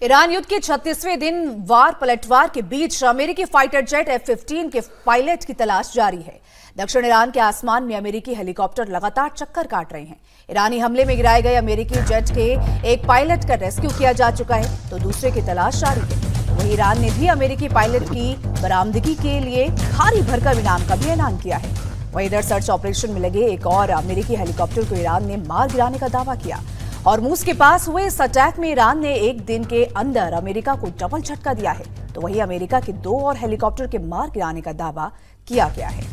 Iran युद्ध के 36वें दिन वार पलटवार के बीच अमेरिकी फाइटर जेट F-15 के पायलट की तलाश जारी है। दक्षिण ईरान के आसमान में अमेरिकी हेलीकॉप्टर लगातार चक्कर काट रहे हैं। ईरानी हमले में गिराए गए अमेरिकी जेट के एक पायलट का रेस्क्यू किया जा चुका है, तो दूसरे की तलाश जारी है। वहीं ईरान ने भी अमेरिकी पायलट की बरामदगी के लिए भारी भरकम इनाम का भी ऐलान किया है। वहीं इधर सर्च ऑपरेशन में लगे एक और अमेरिकी हेलीकॉप्टर को ईरान ने मार गिराने का दावा किया। हॉर्मुज़ के पास हुए इस अटैक में ईरान ने एक दिन के अंदर अमेरिका को डबल झटका दिया है, तो वहीं अमेरिका के 2 और हेलीकॉप्टर के मार गिराने का दावा किया गया है।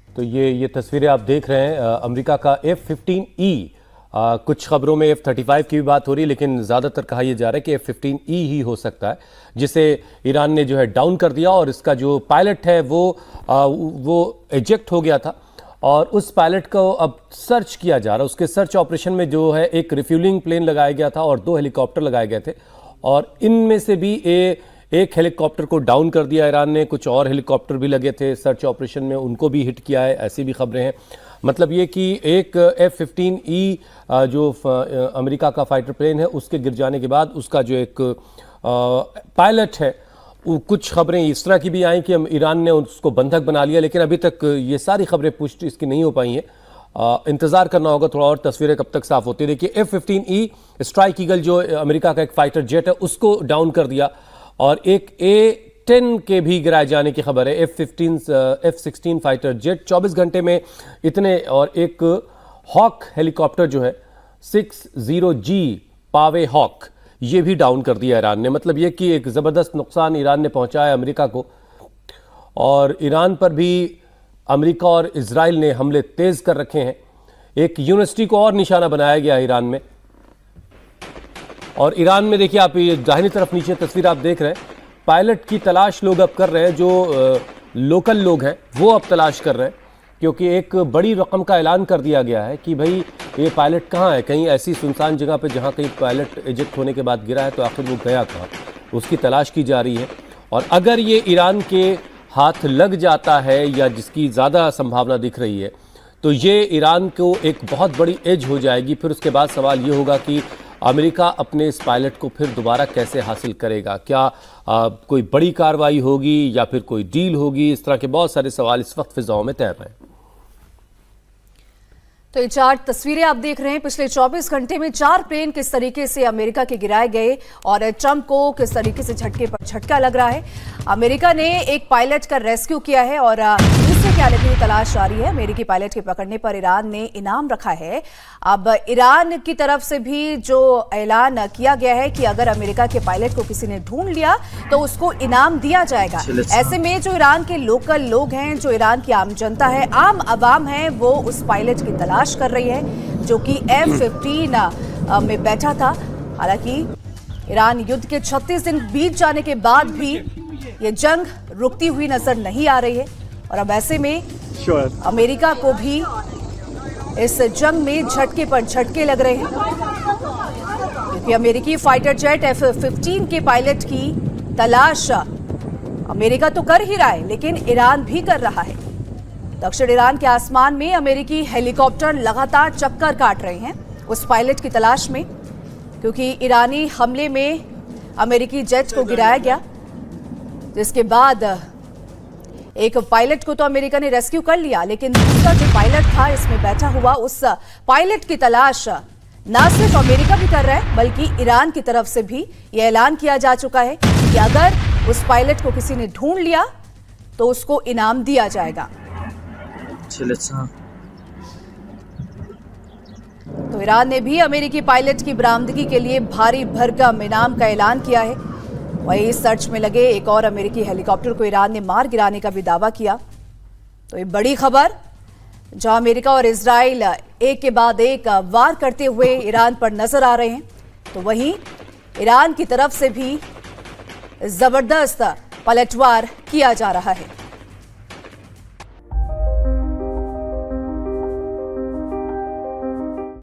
तो ये तस्वीरें आप देख रहे हैं अमेरिका का F-15E। कुछ खबरों में F-35 की भी बात हो रही है, लेकिन ज़्यादातर कहा यह जा रहा है कि F-15E ही हो सकता है, जिसे ईरान ने जो है डाउन कर दिया और इसका जो पायलट है वो एजेक्ट हो गया था और उस पायलट को अब सर्च किया जा रहा है। उसके सर्च ऑपरेशन में जो है एक रिफ्यूलिंग प्लेन लगाया गया था और 2 हेलीकॉप्टर लगाए गए थे और इनमें से भी एक हेलीकॉप्टर को डाउन कर दिया ईरान ने। कुछ और हेलीकॉप्टर भी लगे थे सर्च ऑपरेशन में, उनको भी हिट किया है, ऐसी भी खबरें हैं। मतलब ये कि एक F-15E जो अमेरिका का फाइटर प्लेन है उसके गिर जाने के बाद उसका जो एक पायलट है, कुछ खबरें इस तरह की भी आई कि ईरान ने उसको बंधक बना लिया, लेकिन अभी तक ये सारी खबरें पुष्टि इसकी नहीं हो पाई हैं। इंतजार करना होगा थोड़ा और, तस्वीरें कब तक साफ होती है। देखिए F-15E स्ट्राइक ईगल जो अमेरिका का एक फाइटर जेट है उसको डाउन कर दिया और एक A-10 के भी गिराए जाने की खबर है। F-16 फाइटर जेट 24 घंटे में इतने, और एक हॉक हेलीकॉप्टर जो है 60G पावे हॉक, ये भी डाउन कर दिया ईरान ने। मतलब ये कि एक ज़बरदस्त नुकसान ईरान ने पहुंचाया अमेरिका को, और ईरान पर भी अमेरिका और इजराइल ने हमले तेज कर रखे हैं। एक यूनिवर्सिटी को और निशाना बनाया गया ईरान में, और ईरान में देखिए आप ये दाहिनी तरफ नीचे तस्वीर आप देख रहे हैं, पायलट की तलाश लोग अब कर रहे हैं। जो लोकल लोग हैं वो अब तलाश कर रहे हैं, क्योंकि एक बड़ी रकम का ऐलान कर दिया गया है कि भाई ये पायलट कहाँ है। कहीं ऐसी सुनसान जगह पे जहाँ कहीं पायलट इजेक्ट होने के बाद गिरा है तो आखिर वो गया कहाँ, उसकी तलाश की जा रही है। और अगर ये ईरान के हाथ लग जाता है, या जिसकी ज़्यादा संभावना दिख रही है, तो ये ईरान को एक बहुत बड़ी एज हो जाएगी। फिर उसके बाद सवाल ये होगा कि अमेरिका अपने इस पायलट को फिर दोबारा कैसे हासिल करेगा। क्या कोई बड़ी कार्रवाई होगी या फिर कोई डील होगी? इस तरह के बहुत सारे सवाल इस वक्त फिजाओं में तैर रहे हैं। तो ये 4 तस्वीरें आप देख रहे हैं। पिछले 24 घंटे में 4 प्लेन किस तरीके से अमेरिका के गिराए गए और ट्रंप को किस तरीके से झटके पर झटका लग रहा है। अमेरिका ने एक पायलट का रेस्क्यू किया है और दूसरे की हालत की तलाश जारी है। अमेरिकी पायलट के पकड़ने पर ईरान ने इनाम रखा है। अब ईरान की तरफ से भी जो ऐलान किया गया है कि अगर अमेरिका के पायलट को किसी ने ढूंढ लिया तो उसको इनाम दिया जाएगा। ऐसे में जो ईरान के लोकल लोग हैं, जो ईरान की आम जनता है, आम अवाम है, वो उस पायलट की तलाश कर रही है जो कि F-15 में बैठा था। हालांकि ईरान युद्ध के 36 दिन बीत जाने के बाद भी ये जंग रुकती हुई नजर नहीं आ रही है, और अब ऐसे में अमेरिका को भी इस जंग में झटके पर झटके लग रहे हैं, क्योंकि अमेरिकी फाइटर जेट F-15 के पायलट की तलाश अमेरिका तो कर ही रहा है, लेकिन ईरान भी कर रहा है। दक्षिण ईरान के आसमान में अमेरिकी हेलीकॉप्टर लगातार चक्कर काट रहे हैं उस पायलट की तलाश में, क्योंकि ईरानी हमले में अमेरिकी जेट को गिराया गया, जिसके बाद एक पायलट को तो अमेरिका ने रेस्क्यू कर लिया, लेकिन दूसरा जो पायलट था इसमें बैठा हुआ, उस पायलट की तलाश न सिर्फ अमेरिका भी कर रहा है, बल्कि ईरान की तरफ से भी यह ऐलान किया जा चुका है कि अगर उस पायलट को किसी ने ढूंढ लिया तो उसको इनाम दिया जाएगा। तो ईरान ने भी अमेरिकी पायलट की बरामदगी के लिए भारी भरकम इनाम का ऐलान किया है। वहीं सर्च में लगे एक और अमेरिकी हेलीकॉप्टर को ईरान ने मार गिराने का भी दावा किया। तो ये बड़ी खबर, जहां अमेरिका और इजराइल एक के बाद एक वार करते हुए ईरान पर नजर आ रहे हैं, तो वहीं ईरान की तरफ से भी जबरदस्त पलटवार किया जा रहा है।